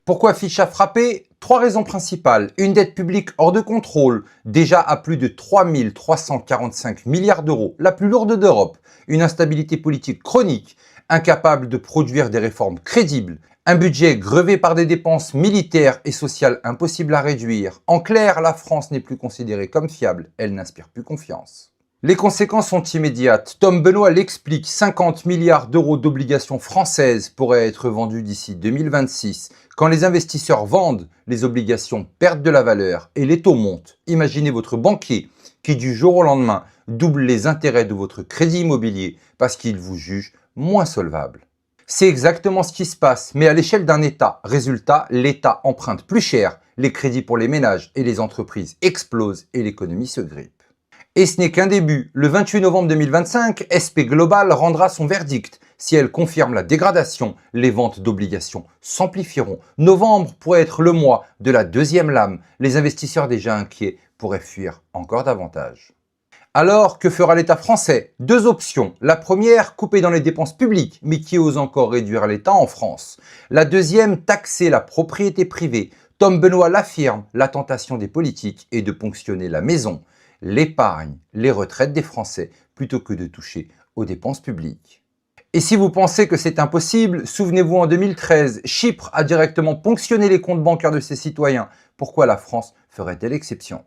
Pourquoi Fitch a frappé? 3 raisons principales. Une dette publique hors de contrôle, déjà à plus de 3 345 milliards d'euros, la plus lourde d'Europe. Une instabilité politique chronique, incapable de produire des réformes crédibles. Un budget grevé par des dépenses militaires et sociales impossibles à réduire. En clair, la France n'est plus considérée comme fiable, elle n'inspire plus confiance. Les conséquences sont immédiates. Tom Benoît l'explique, 50 milliards d'euros d'obligations françaises pourraient être vendus d'ici 2026. Quand les investisseurs vendent, les obligations perdent de la valeur et les taux montent. Imaginez votre banquier qui du jour au lendemain double les intérêts de votre crédit immobilier parce qu'il vous juge moins solvable. C'est exactement ce qui se passe, mais à l'échelle d'un État. Résultat, l'État emprunte plus cher, les crédits pour les ménages et les entreprises explosent et l'économie se grippe. Et ce n'est qu'un début. Le 28 novembre 2025, SP Global rendra son verdict. Si elle confirme la dégradation, les ventes d'obligations s'amplifieront. Novembre pourrait être le mois de la deuxième lame. Les investisseurs déjà inquiets pourraient fuir encore davantage. Alors, que fera l'État français? 2 options. La première, couper dans les dépenses publiques, mais qui ose encore réduire l'État en France. La deuxième, taxer la propriété privée. Tom Benoît l'affirme, la tentation des politiques est de ponctionner la maison, l'épargne, les retraites des Français, plutôt que de toucher aux dépenses publiques. Et si vous pensez que c'est impossible, souvenez-vous en 2013, Chypre a directement ponctionné les comptes bancaires de ses citoyens. Pourquoi la France ferait-elle exception?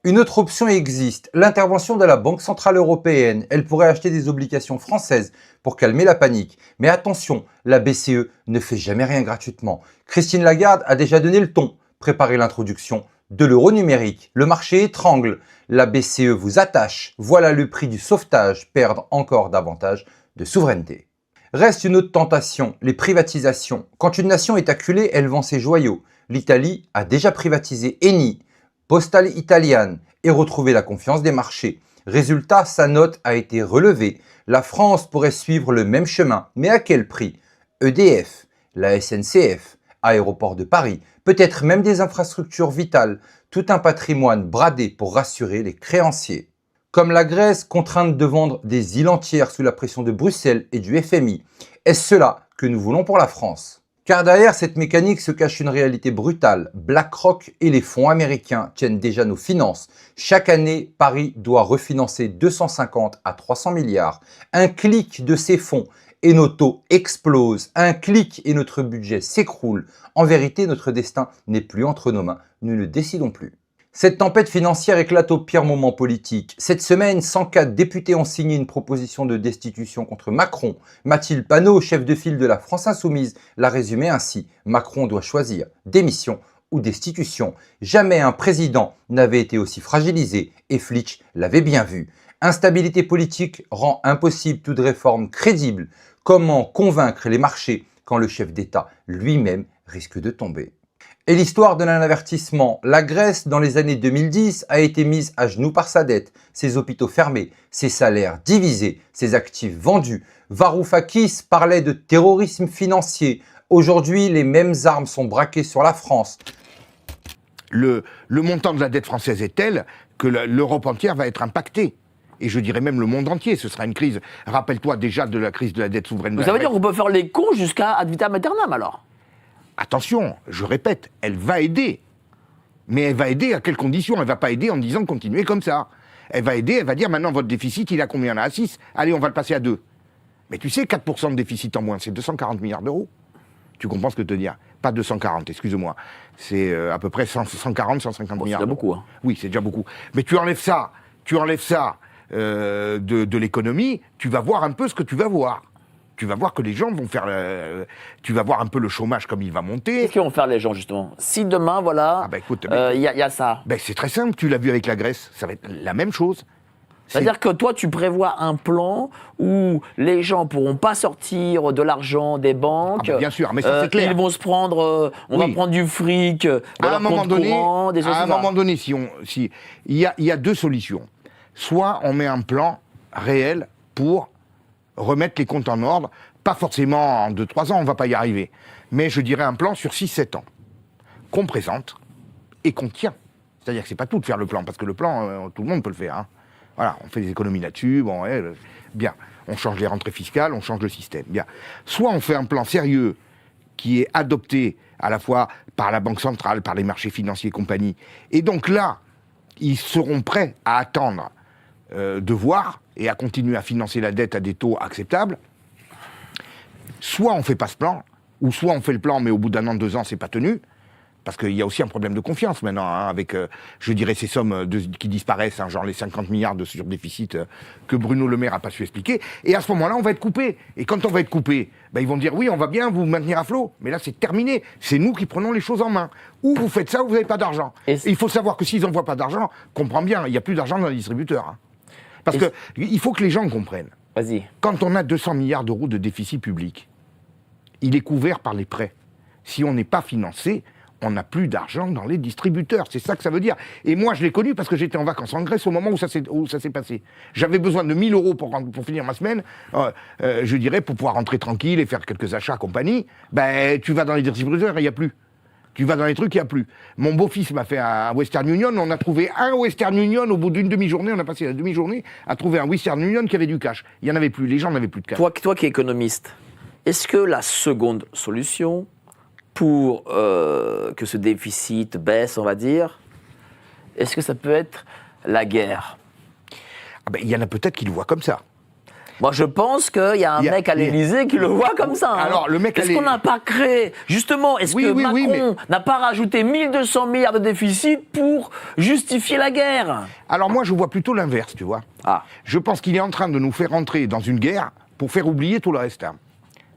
Une autre option existe, l'intervention de la Banque Centrale Européenne. Elle pourrait acheter des obligations françaises pour calmer la panique. Mais attention, la BCE ne fait jamais rien gratuitement. Christine Lagarde a déjà donné le ton, préparez l'introduction de l'euro numérique. Le marché étrangle, la BCE vous attache. Voilà le prix du sauvetage, perdre encore davantage de souveraineté. Reste une autre tentation, les privatisations. Quand une nation est acculée, elle vend ses joyaux. L'Italie a déjà privatisé Eni, Postale Italiane et retrouvé la confiance des marchés. Résultat, sa note a été relevée. La France pourrait suivre le même chemin, mais à quel prix? EDF, la SNCF, Aéroport de Paris, peut-être même des infrastructures vitales, tout un patrimoine bradé pour rassurer les créanciers. Comme la Grèce, contrainte de vendre des îles entières sous la pression de Bruxelles et du FMI. Est-ce cela que nous voulons pour la France? Car derrière cette mécanique se cache une réalité brutale. BlackRock et les fonds américains tiennent déjà nos finances. Chaque année, Paris doit refinancer 250 à 300 milliards. Un clic de ces fonds et nos taux explosent. Un clic et notre budget s'écroule. En vérité, notre destin n'est plus entre nos mains. Nous ne décidons plus. Cette tempête financière éclate au pire moment politique. Cette semaine, 104 députés ont signé une proposition de destitution contre Macron. Mathilde Panot, chef de file de la France Insoumise, l'a résumé ainsi. Macron doit choisir démission ou destitution. Jamais un président n'avait été aussi fragilisé et Fitch l'avait bien vu. Instabilité politique rend impossible toute réforme crédible. Comment convaincre les marchés quand le chef d'État lui-même risque de tomber? Et l'histoire donne un avertissement. La Grèce, dans les années 2010, a été mise à genoux par sa dette, ses hôpitaux fermés, ses salaires divisés, ses actifs vendus. Varoufakis parlait de terrorisme financier. Aujourd'hui, les mêmes armes sont braquées sur la France. Le montant de la dette française est tel que l'Europe entière va être impactée. Et je dirais même le monde entier, ce sera une crise. Rappelle-toi déjà de la crise de la dette souveraine. Ça veut dire qu'on peut faire les cons jusqu'à ad vitam aeternam alors? Attention, je répète, elle va aider. Mais elle va aider à quelles conditions? Elle ne va pas aider en disant continuez comme ça. Elle va aider, elle va dire maintenant votre déficit, il a combien là? À 6. Allez, on va le passer à 2. Mais tu sais, 4% de déficit en moins, c'est 240 milliards d'euros. Tu comprends ce que je te dire? Pas 240, excuse-moi. C'est à peu près 140, 150 milliards. C'est déjà beaucoup. Hein. Oui, c'est déjà beaucoup. Mais tu enlèves ça de l'économie, tu vas voir un peu ce que tu vas voir. Tu vas voir que les gens vont faire... tu vas voir un peu le chômage comme il va monter. Qu'est-ce qu'ils vont faire les gens justement? Si demain, voilà, il y a ça. Ben, c'est très simple, tu l'as vu avec la Grèce, ça va être la même chose. C'est-à-dire que toi, tu prévois un plan où les gens ne pourront pas sortir de l'argent des banques. Ah ben bien sûr, mais ça c'est clair. Ils vont se prendre... on va prendre du fric, à un moment donné, à un moment donné, il y a 2 solutions. Soit on met un plan réel pour remettre les comptes en ordre, pas forcément en 2-3 ans, on ne va pas y arriver, mais je dirais un plan sur 6-7 ans, qu'on présente et qu'on tient. C'est-à-dire que c'est pas tout de faire le plan, parce que le plan, tout le monde peut le faire. Hein. Voilà, on fait des économies là-dessus, bon, bien. On change les rentrées fiscales, on change le système, bien. Soit on fait un plan sérieux qui est adopté à la fois par la Banque centrale, par les marchés financiers et compagnie. Et donc là, ils seront prêts à attendre de voir et à continuer à financer la dette à des taux acceptables. Soit on ne fait pas ce plan, ou soit on fait le plan, mais au bout d'1 an, 2 ans, c'est pas tenu. Parce qu'il y a aussi un problème de confiance maintenant, avec, je dirais, ces sommes qui disparaissent, genre les 50 milliards de surdéficit que Bruno Le Maire n'a pas su expliquer. Et à ce moment-là, on va être coupé. Et quand on va être coupé, ils vont dire, oui, on va bien vous maintenir à flot. Mais là, c'est terminé. C'est nous qui prenons les choses en main. Ou vous faites ça, ou vous n'avez pas d'argent. Et il faut savoir que s'ils n'envoient pas d'argent, comprends bien, il n'y a plus d'argent dans les distributeurs. Parce qu'il faut que les gens comprennent. Vas-y. Quand on a 200 milliards d'euros de déficit public, il est couvert par les prêts. Si on n'est pas financé, on n'a plus d'argent dans les distributeurs. C'est ça que ça veut dire. Et moi, je l'ai connu parce que j'étais en vacances en Grèce au moment où ça s'est passé. J'avais besoin de 1 000 euros pour finir ma semaine, je dirais, pour pouvoir rentrer tranquille et faire quelques achats, compagnie. Tu vas dans les distributeurs, il n'y a plus. Tu vas dans les trucs, il n'y a plus. Mon beau-fils m'a fait un Western Union. On a trouvé un Western Union au bout d'une demi-journée. On a passé la demi-journée à trouver un Western Union qui avait du cash. Il n'y en avait plus. Les gens n'avaient plus de cash. Toi qui es économiste, est-ce que la seconde solution pour que ce déficit baisse, on va dire, est-ce que ça peut être la guerre? Il y en a peut-être qui le voient comme ça. Moi, je pense qu'il y a un mec à l'Élysée qui le voit comme ça. Alors, le mec est-ce qu'on n'a pas créé, justement, que Macron n'a pas rajouté 1200 milliards de déficit pour justifier la guerre? Alors moi, je vois plutôt l'inverse, tu vois. Je pense qu'il est en train de nous faire entrer dans une guerre pour faire oublier tout le reste.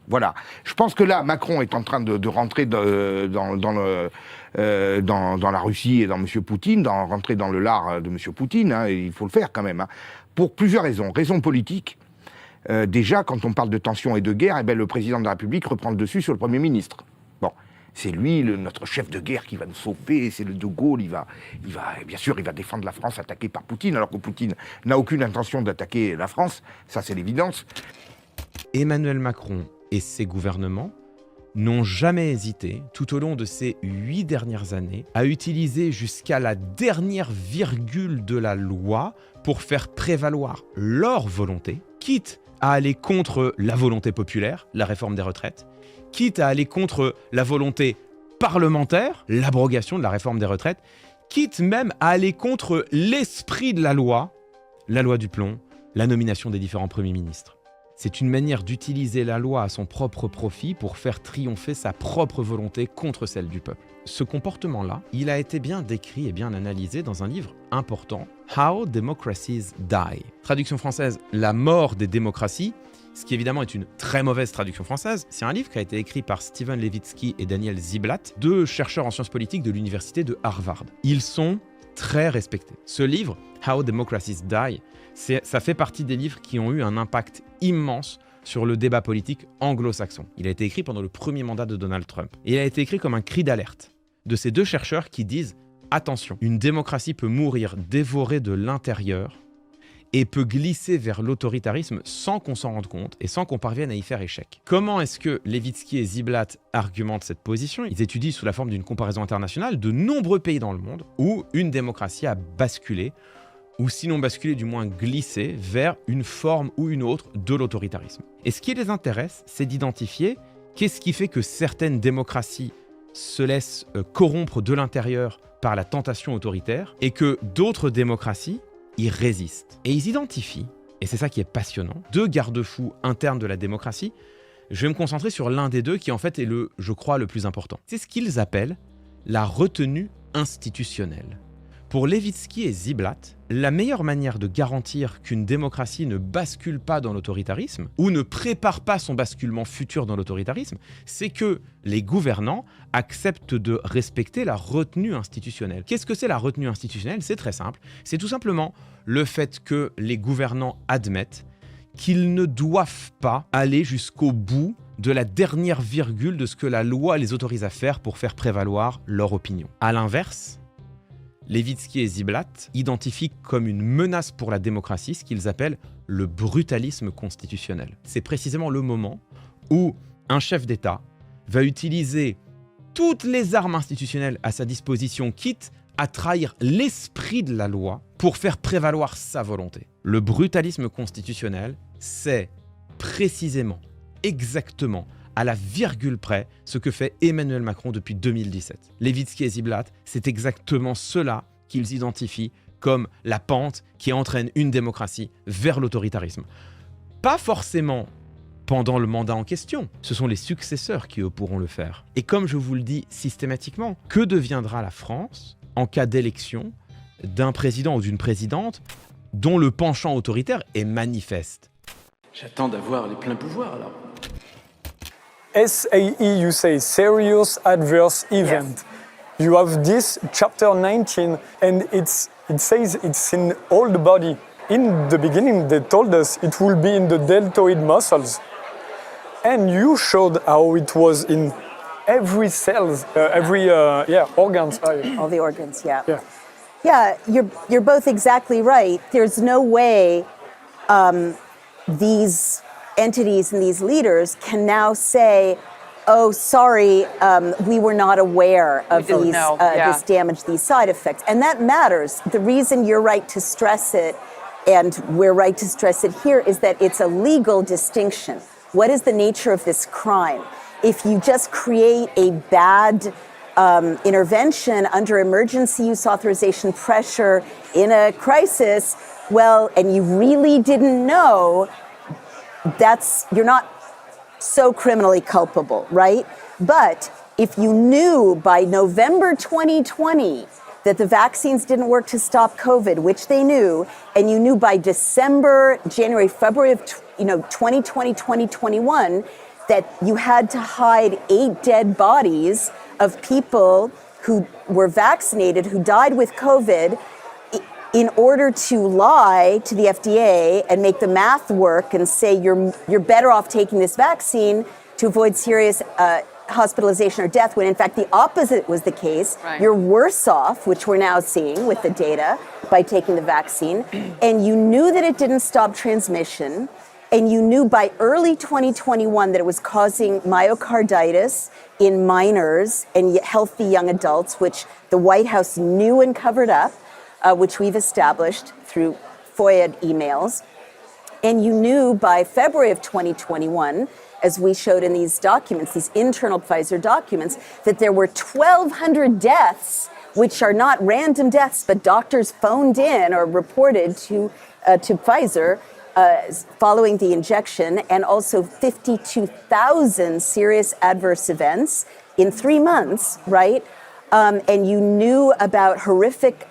Voilà. Je pense que là, Macron est en train de rentrer dans la Russie et dans M. Poutine, rentrer dans le lard de M. Poutine, et il faut le faire quand même, pour plusieurs raisons. Raison politique, déjà, quand on parle de tension et de guerre, le président de la République reprend le dessus sur le Premier ministre. Bon, c'est lui, notre chef de guerre, qui va nous sauver, c'est le De Gaulle, bien sûr, il va défendre la France attaquée par Poutine, alors que Poutine n'a aucune intention d'attaquer la France, ça c'est l'évidence. Emmanuel Macron et ses gouvernements n'ont jamais hésité, tout au long de ces 8 dernières années, à utiliser jusqu'à la dernière virgule de la loi pour faire prévaloir leur volonté, quitte à aller contre la volonté populaire, la réforme des retraites, quitte à aller contre la volonté parlementaire, l'abrogation de la réforme des retraites, quitte même à aller contre l'esprit de la loi du plomb, la nomination des différents premiers ministres. C'est une manière d'utiliser la loi à son propre profit pour faire triompher sa propre volonté contre celle du peuple. Ce comportement-là, il a été bien décrit et bien analysé dans un livre important, How Democracies Die. Traduction française, La mort des démocraties, ce qui évidemment est une très mauvaise traduction française. C'est un livre qui a été écrit par Steven Levitsky et Daniel Ziblatt, 2 chercheurs en sciences politiques de l'université de Harvard. Ils sont très respectés. Ce livre, How Democracies Die, ça fait partie des livres qui ont eu un impact immense sur le débat politique anglo-saxon. Il a été écrit pendant le premier mandat de Donald Trump. Et il a été écrit comme un cri d'alerte de ces 2 chercheurs qui disent « Attention, une démocratie peut mourir dévorée de l'intérieur et peut glisser vers l'autoritarisme sans qu'on s'en rende compte et sans qu'on parvienne à y faire échec. » Comment est-ce que Levitsky et Ziblatt argumentent cette position? Ils étudient sous la forme d'une comparaison internationale de nombreux pays dans le monde où une démocratie a basculé, ou sinon basculer, du moins glisser vers une forme ou une autre de l'autoritarisme. Et ce qui les intéresse, c'est d'identifier qu'est-ce qui fait que certaines démocraties se laissent corrompre de l'intérieur par la tentation autoritaire et que d'autres démocraties y résistent. Et ils identifient, et c'est ça qui est passionnant, 2 garde-fous internes de la démocratie. Je vais me concentrer sur l'un des 2 qui en fait est je crois, le plus important. C'est ce qu'ils appellent la retenue institutionnelle. Pour Levitsky et Ziblatt, la meilleure manière de garantir qu'une démocratie ne bascule pas dans l'autoritarisme ou ne prépare pas son basculement futur dans l'autoritarisme, c'est que les gouvernants acceptent de respecter la retenue institutionnelle. Qu'est-ce que c'est la retenue institutionnelle? C'est très simple. C'est tout simplement le fait que les gouvernants admettent qu'ils ne doivent pas aller jusqu'au bout de la dernière virgule de ce que la loi les autorise à faire pour faire prévaloir leur opinion. À l'inverse, Levitsky et Ziblatt identifient comme une menace pour la démocratie ce qu'ils appellent le brutalisme constitutionnel. C'est précisément le moment où un chef d'État va utiliser toutes les armes institutionnelles à sa disposition, quitte à trahir l'esprit de la loi pour faire prévaloir sa volonté. Le brutalisme constitutionnel, c'est précisément, exactement, à la virgule près ce que fait Emmanuel Macron depuis 2017. Levitsky et Ziblatt, c'est exactement cela qu'ils identifient comme la pente qui entraîne une démocratie vers l'autoritarisme. Pas forcément pendant le mandat en question, ce sont les successeurs qui eux pourront le faire. Et comme je vous le dis systématiquement, que deviendra la France en cas d'élection d'un président ou d'une présidente dont le penchant autoritaire est manifeste? J'attends d'avoir les pleins pouvoirs alors. SAE, you say serious adverse event. Yes. You have this chapter 19, and it says it's in all the body. In the beginning, they told us it will be in the deltoid muscles, and you showed how it was in every cells, organs. All the organs, yeah, you're both exactly right. There's no way these entities and these leaders can now say, oh, sorry, we were not aware of this damage, these side effects. And that matters. The reason you're right to stress it, and we're right to stress it here, is that it's a legal distinction. What is the nature of this crime? If you just create a bad intervention under emergency use authorization pressure in a crisis, well, and you really didn't know, you're not so criminally culpable, right? But if you knew by November 2020 that the vaccines didn't work to stop COVID, which they knew, and you knew by December, January, February of 2020, 2021, that you had to hide 8 dead bodies of people who were vaccinated, who died with COVID, in order to lie to the FDA and make the math work and say you're better off taking this vaccine to avoid serious hospitalization or death, when in fact the opposite was the case. Right. You're worse off, which we're now seeing with the data, by taking the vaccine. And you knew that it didn't stop transmission. And you knew by early 2021 that it was causing myocarditis in minors and healthy young adults, which the White House knew and covered up. Which we've established through FOIA emails. And you knew by February of 2021, as we showed in these documents, these internal Pfizer documents, that there were 1,200 deaths, which are not random deaths, but doctors phoned in or reported to Pfizer following the injection, and also 52,000 serious adverse events in 3 months, right? And you knew about horrific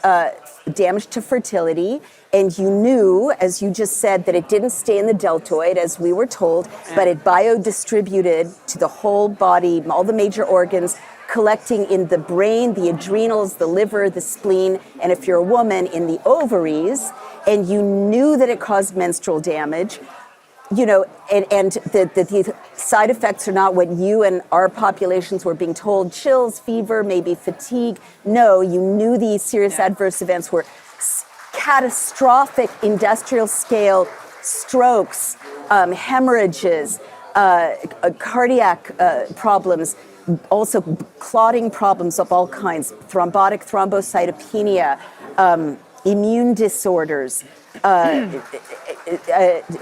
damage to fertility, and you knew, as you just said, that it didn't stay in the deltoid, as we were told, but it biodistributed to the whole body, all the major organs, collecting in the brain, the adrenals, the liver, the spleen, and if you're a woman, in the ovaries, and you knew that it caused menstrual damage. And the side effects are not what you and our populations were being told: chills, fever, maybe fatigue. No, you knew these serious adverse events were catastrophic industrial scale strokes, hemorrhages, cardiac problems, also clotting problems of all kinds, thrombotic thrombocytopenia, immune disorders,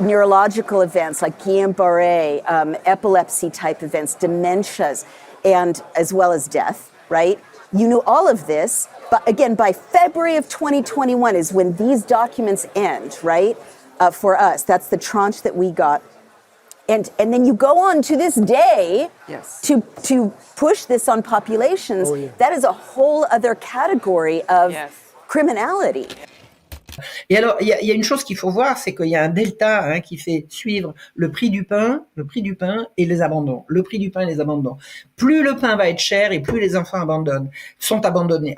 neurological events like Guillain-Barré, epilepsy-type events, dementias, and as well as death, right? You knew all of this, but again, by February of 2021 is when these documents end, right? For us, that's the tranche that we got. And then you go on to this day to push this on populations. That is a whole other category of criminality. Et alors, il y a une chose qu'il faut voir, c'est qu'il y a un delta qui fait suivre le prix du pain et les abandons. Le prix du pain et les abandons. Plus le pain va être cher et plus les enfants sont abandonnés.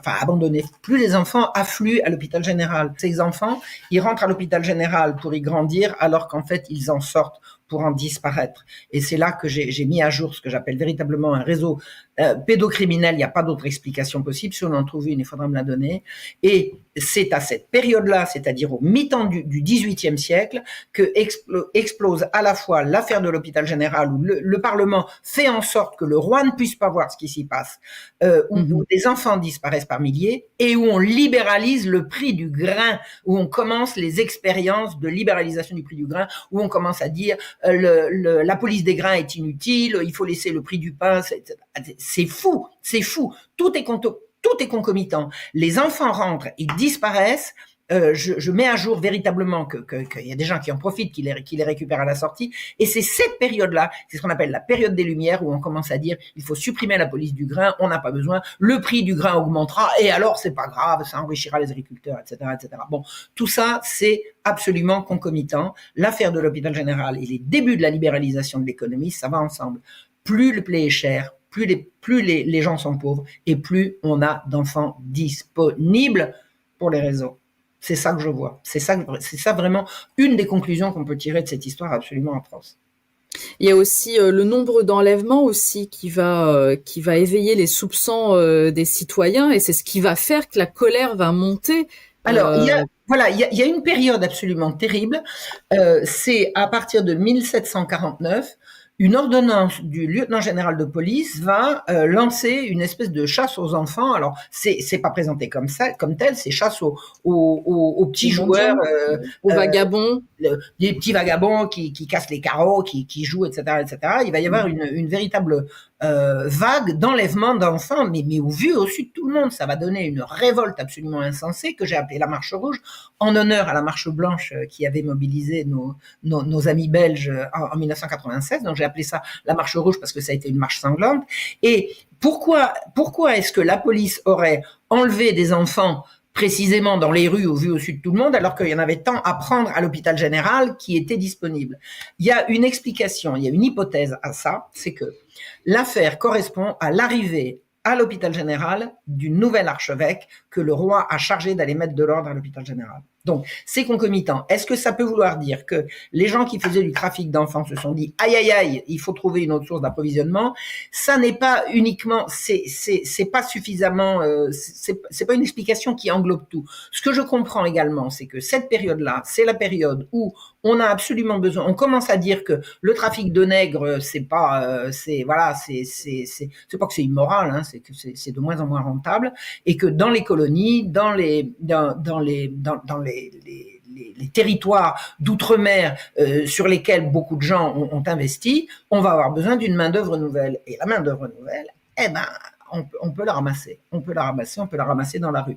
Plus les enfants affluent à l'hôpital général. Ces enfants, ils rentrent à l'hôpital général pour y grandir, alors qu'en fait, ils en sortent pour en disparaître. Et c'est là que j'ai mis à jour ce que j'appelle véritablement un réseau pédocriminels, il n'y a pas d'autre explication possible. Si on en trouve une, il faudra me la donner. Et c'est à cette période-là, c'est-à-dire au mi-temps du XVIIIe siècle, que explose à la fois l'affaire de l'hôpital général, où le Parlement fait en sorte que le roi ne puisse pas voir ce qui s'y passe, où des enfants disparaissent par milliers, et où on libéralise le prix du grain, où on commence les expériences de libéralisation du prix du grain, où on commence à dire la police des grains est inutile, il faut laisser le prix du pain, c'est fou, c'est fou. Tout est concomitant. Les enfants rentrent, ils disparaissent. Je mets à jour véritablement qu'il y a des gens qui en profitent, qui les récupèrent à la sortie. Et c'est cette période-là, c'est ce qu'on appelle la période des Lumières, où on commence à dire il faut supprimer la police du grain, on n'a pas besoin, le prix du grain augmentera, et alors c'est pas grave, ça enrichira les agriculteurs, etc., etc. Bon, tout ça, c'est absolument concomitant. L'affaire de l'hôpital général et les débuts de la libéralisation de l'économie, ça va ensemble. Plus le blé est cher, plus les gens sont pauvres, et plus on a d'enfants disponibles pour les réseaux. C'est ça que je vois. C'est ça vraiment une des conclusions qu'on peut tirer de cette histoire absolument atroce. Il y a aussi le nombre d'enlèvements aussi qui va éveiller les soupçons des citoyens, et c'est ce qui va faire que la colère va monter. Alors, il y a une période absolument terrible. C'est à partir de 1749. Une ordonnance du lieutenant général de police va lancer une espèce de chasse aux enfants. Alors, c'est pas présenté comme tel, c'est chasse aux petits joueurs, aux vagabonds, des petits vagabonds qui cassent les carreaux, qui jouent, etc., etc. Il va y avoir une véritable vague d'enlèvement d'enfants, mais au vu au sud de tout le monde. Ça va donner une révolte absolument insensée que j'ai appelée la Marche Rouge, en honneur à la Marche Blanche qui avait mobilisé nos amis belges en 1996. Donc j'ai appelé ça la Marche Rouge parce que ça a été une marche sanglante. Et pourquoi est-ce que la police aurait enlevé des enfants précisément dans les rues au vu au sud de tout le monde, alors qu'il y en avait tant à prendre à l'hôpital général qui était disponible? Il y a une explication, il y a une hypothèse à ça, c'est que l'affaire correspond à l'arrivée à l'hôpital général du nouvel archevêque que le roi a chargé d'aller mettre de l'ordre à l'hôpital général. Donc, c'est concomitant. Est-ce que ça peut vouloir dire que les gens qui faisaient du trafic d'enfants se sont dit aïe aïe aïe, il faut trouver une autre source d'approvisionnement? Ça n'est pas uniquement, c'est pas suffisamment, c'est pas une explication qui englobe tout. Ce que je comprends également, c'est que cette période-là, c'est la période où on a absolument besoin. On commence à dire que le trafic de nègres, c'est pas que c'est immoral, hein, c'est que c'est de moins en moins rentable, et que dans les colonies, dans les territoires d'outre-mer sur lesquels beaucoup de gens ont investi, on va avoir besoin d'une main-d'œuvre nouvelle. Et la main-d'œuvre nouvelle, on peut la ramasser. On peut la ramasser dans la rue.